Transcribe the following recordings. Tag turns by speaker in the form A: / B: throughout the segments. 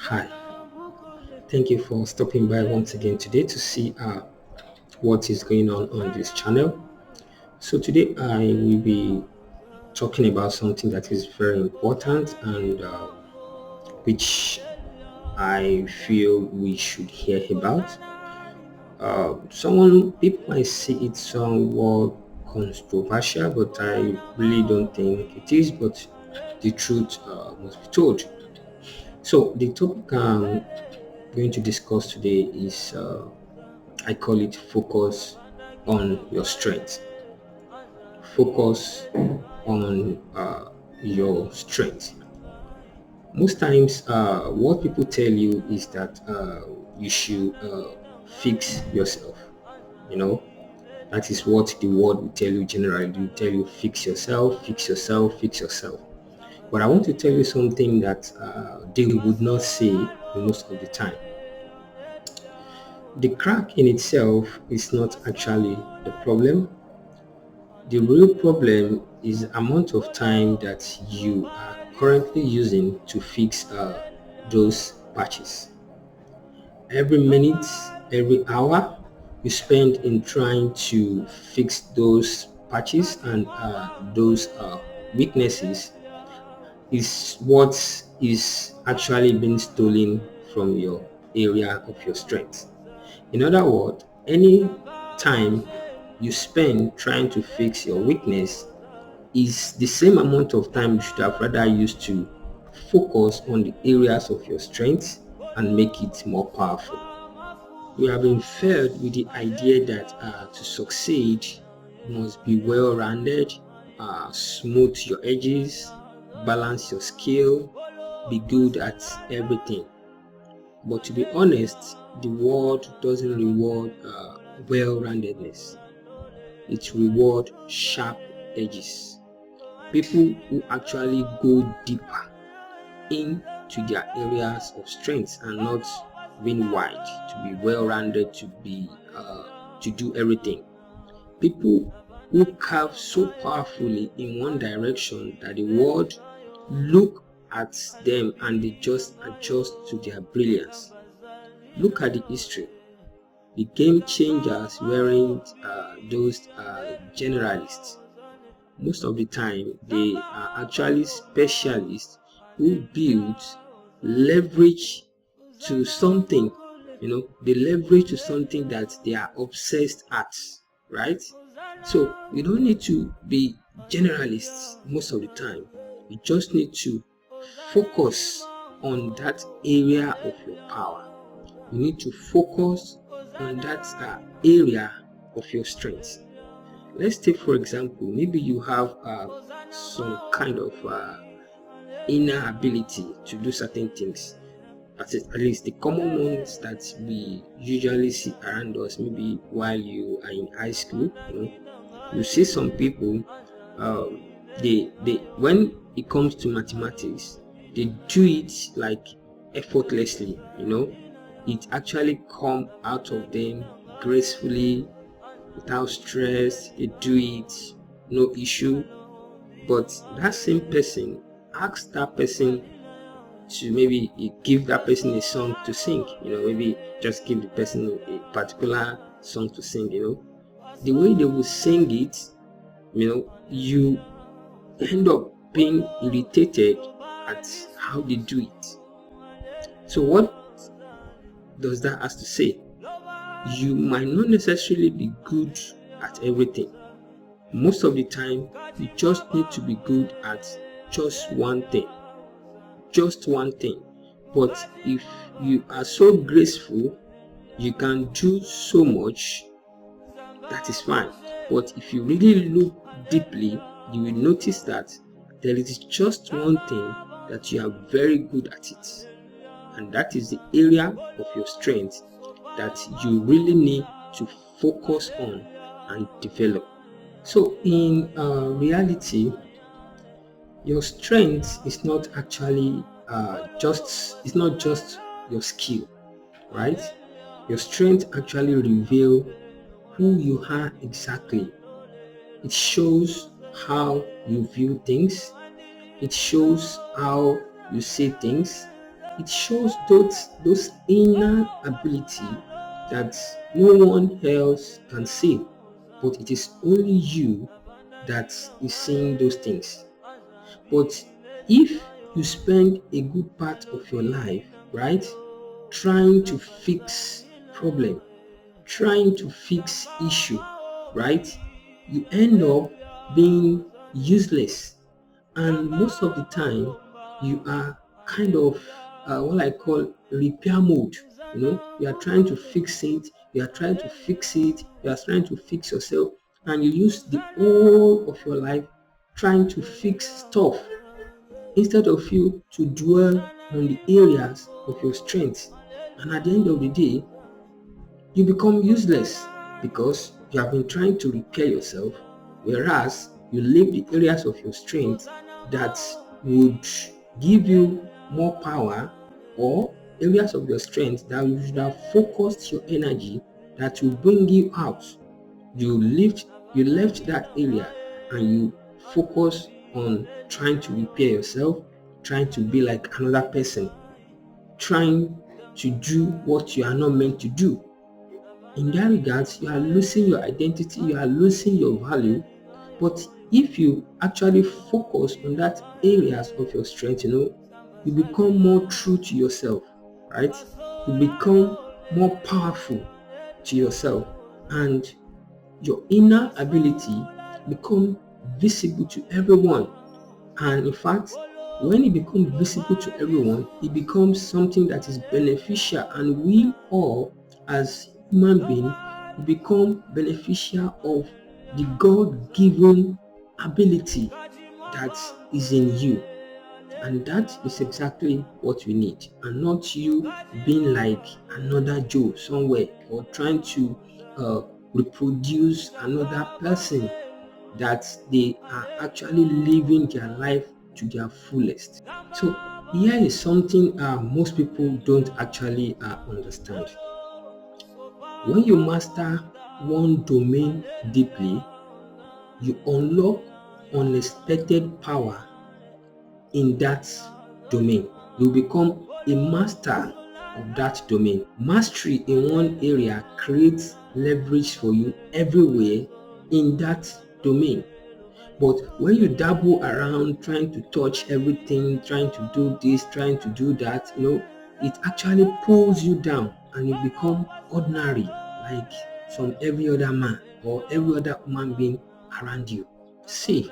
A: Hi, thank you for stopping by once again today to see what is going on this channel. So today I will be talking about something that is very important and which I feel we should hear about. Someone people might see it somewhat controversial, but I really don't think it is. But the truth must be told. So the topic I'm going to discuss today is I call it focus on your strength. Focus on your strength. Most times, what people tell you is that you should fix yourself. You know, that is what the world will tell you generally. They will tell you fix yourself, fix yourself, fix yourself. But I want to tell you something that they would not say most of the time. The crack in itself is not actually the problem. The real problem is the amount of time that you are currently using to fix those patches. Every minute, every hour you spend in trying to fix those patches and those weaknesses is what is actually being stolen from your area of your strength. In other words, any time you spend trying to fix your weakness is the same amount of time you should have rather used to focus on the areas of your strengths and make it more powerful. We have been fed with the idea that to succeed, you must be well rounded, smooth your edges, balance your skill, be good at everything. But to be honest, the world doesn't reward well roundedness, it rewards sharp edges. People who actually go deeper into their areas of strengths and not being wide, to be well-rounded, to do everything. People who carve so powerfully in one direction that the world look at them and they just adjust to their brilliance. Look at the history. The game changers weren't those generalists. Most of the time they are actually specialists who build leverage to something. They leverage to something that they are obsessed at, right? So you don't need to be generalists most of the time. You just need to focus on that area of your power. You need to focus on that area of your strength. Let's take, for example, maybe you have some kind of inner ability to do certain things. At least the common ones that we usually see around us, maybe while you are in high school, you see some people, they when it comes to mathematics, they do it like effortlessly. It actually come out of them gracefully without stress. They do it, no issue. But that same person, ask that person to maybe give that person a song to sing, maybe just give the person a particular song to sing, the way they will sing it, you end up being irritated at how they do it. So what does that have to say? You might not necessarily be good at everything. Most of the time, you just need to be good at just one thing. Just one thing. But if you are so graceful, you can do so much, that is fine. But if you really look deeply, you will notice that there is just one thing that you are very good at it. And that is the area of your strength that you really need to focus on and develop. So in reality, your strength is not actually it's not just your skill, right? Your strength actually reveal who you are exactly. It shows how you view things. It shows how you see things. it shows those inner ability that no one else can see, but it is only you that is seeing those things. But if you spend a good part of your life, right, trying to fix problem, trying to fix issue, right, you end up being useless. And most of the time, you are kind of what I call repair mode. You are trying to fix it, you are trying to fix it, you are trying to fix yourself, and you use the whole of your life trying to fix stuff instead of you to dwell on the areas of your strength. And at the end of the day, you become useless because you have been trying to repair yourself, whereas you leave the areas of your strength that would give you more power, or areas of your strength that you should have focused your energy that will bring you out. You left that area and you focus on trying to repair yourself, trying to be like another person, trying to do what you are not meant to do. In that regards, you are losing your identity, you are losing your value. But if you actually focus on that areas of your strength, you become more true to yourself, right? You become more powerful to yourself, and your inner ability become visible to everyone. And in fact, when it becomes visible to everyone, it becomes something that is beneficial, and we all as human beings become beneficial of the God-given ability that is in you. And that is exactly what we need, and not you being like another Joe somewhere, or trying to uh, reproduce another person that they are actually living their life to their fullest. So here is something most people don't actually understand. When you master one domain deeply, you unlock unexpected power in that domain. You become a master of that domain. Mastery in one area creates leverage for you everywhere in that domain. But when you dabble around trying to touch everything, trying to do this, trying to do that, it actually pulls you down and you become ordinary, like some every other man or every other human being around you. See,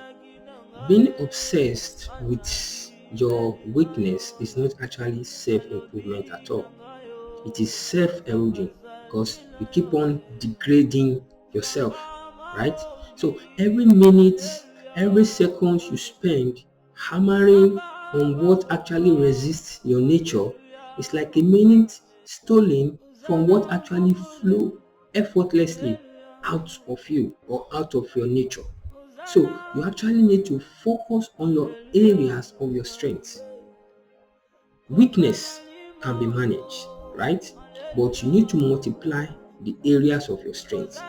A: being obsessed with your weakness is not actually self-improvement at all. It is self-eroding, because you keep on degrading yourself, right? So every minute, every second you spend hammering on what actually resists your nature is like a minute stolen from what actually flow effortlessly out of you or out of your nature. So you actually need to focus on your areas of your strengths. Weakness can be managed, right? But you need to multiply the areas of your strength.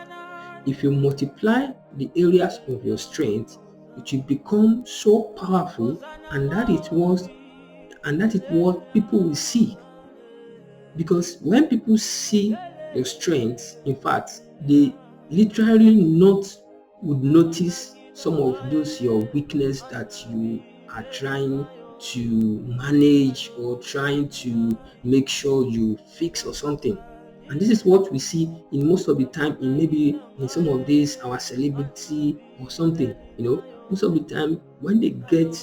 A: If you multiply the areas of your strength, it will become so powerful, and that is what people will see. Because when people see your strengths, in fact, they literally not would notice some of those your weakness that you are trying to manage or trying to make sure you fix or something. And this is what we see in most of the time in maybe in some of these our celebrity or something. Most of the time when they get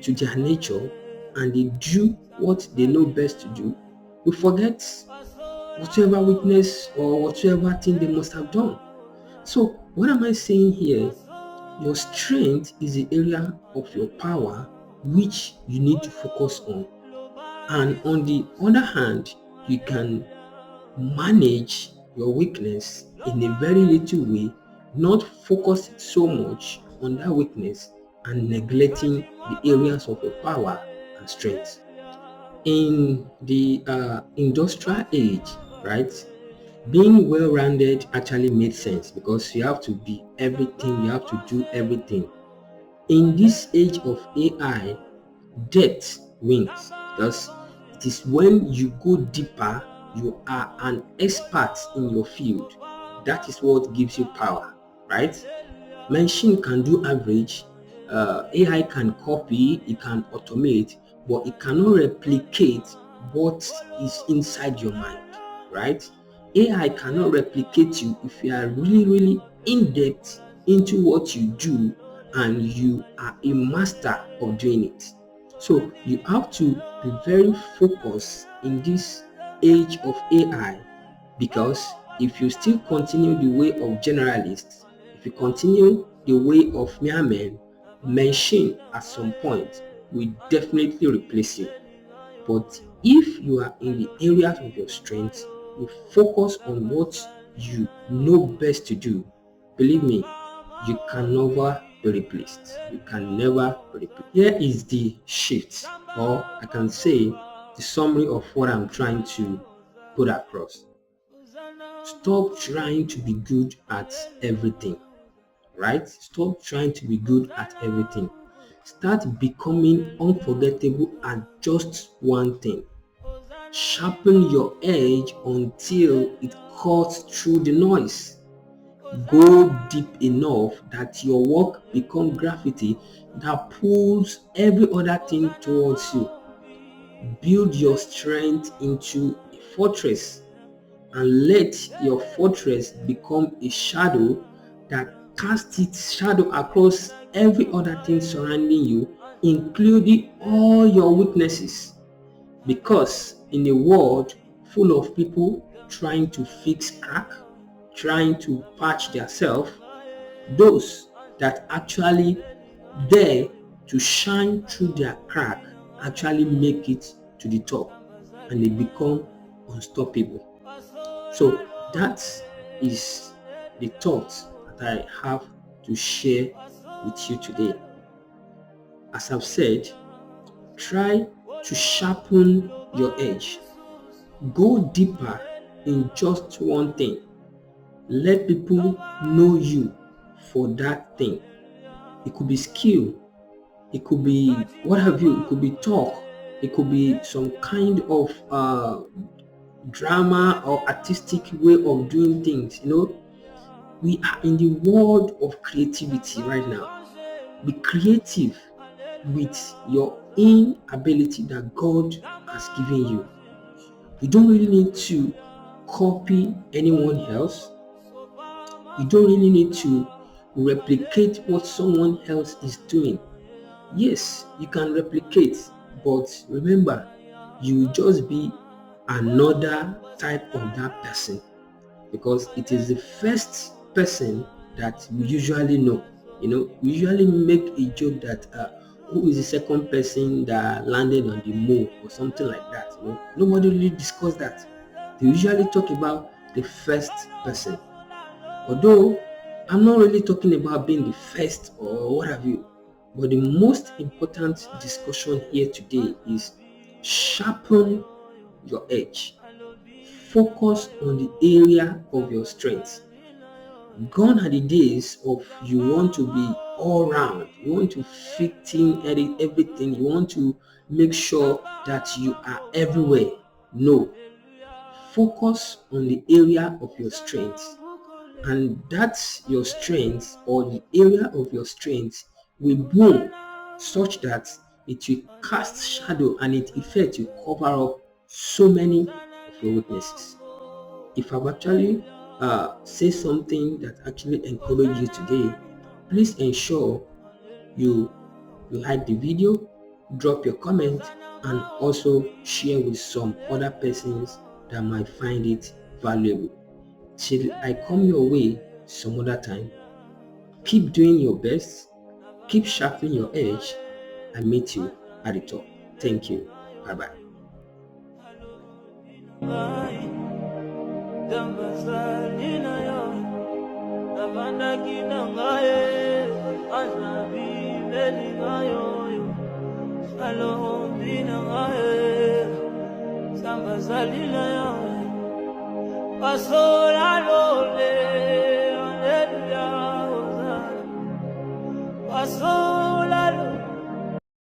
A: to their nature and they do what they know best to do, we forget whatever weakness or whatever thing they must have done. So what am I saying here? Your strength is the area of your power which you need to focus on. And on the other hand, you can manage your weakness in a very little way, not focus so much on that weakness and neglecting the areas of your power and strength. In the industrial age, right, being well-rounded actually made sense because you have to be everything, you have to do everything. In this age of AI, depth wins because it It is when you go deeper, you are an expert in your field. That is what gives you power, right? Machine can do average, AI can copy, it can automate, but it cannot replicate what is inside your mind, right? AI cannot replicate you if you are really, really in depth into what you do and you are a master of doing it. So you have to be very focused in this age of AI, because if you still continue the way of generalists, if you continue the way of mere men, machine at some point will definitely replace you. But if you are in the areas of your strength, you focus on what you know best to do, believe me, you can never be replaced. You can never be replaced. Here is the shift, or I can say the summary of what I'm trying to put across. Stop trying to be good at everything, right? Stop trying to be good at everything. Start becoming unforgettable at just one thing. Sharpen your edge until it cuts through the noise. Go deep enough that your work becomes gravity that pulls every other thing towards you. Build your strength into a fortress, and let your fortress become a shadow that casts its shadow across every other thing surrounding you, including all your weaknesses. Because in a world full of people trying to fix crack, trying to patch themselves, those that actually there to shine through their crack actually make it to the top, and they become unstoppable. So that is the thoughts that I have to share with you today. As I've said, try to sharpen your edge. Go deeper in just one thing. Let people know you for that thing. It could be skill, it could be what have you, it could be talk, it could be some kind of drama or artistic way of doing things. We are in the world of creativity right now. Be creative with your inability that God has given you. You don't really need to copy anyone else. You don't really need to replicate what someone else is doing. Yes, you can replicate, but remember, you will just be another type of that person, because it is the first person that we usually know. We usually make a joke that who is the second person that landed on the moon or something like that. Nobody really discuss that. They usually talk about the first person. Although I'm not really talking about being the first or what have you, but the most important discussion here today is sharpen your edge. Focus on the area of your strength. Gone are the days of you want to be all round, you want to fit in everything, you want to make sure that you are everywhere. No. Focus on the area of your strength, and that's your strength, or the area of your strength will boom such that it will cast shadow and its effect will cover up so many of your weaknesses. If I've actually say something that actually encourage you today, please ensure you like the video, drop your comment, and also share with some other persons that might find it valuable. Till I come your way some other time, keep doing your best, keep sharpening your edge, and meet you at the top. Thank you. Bye bye.
B: Pasola lole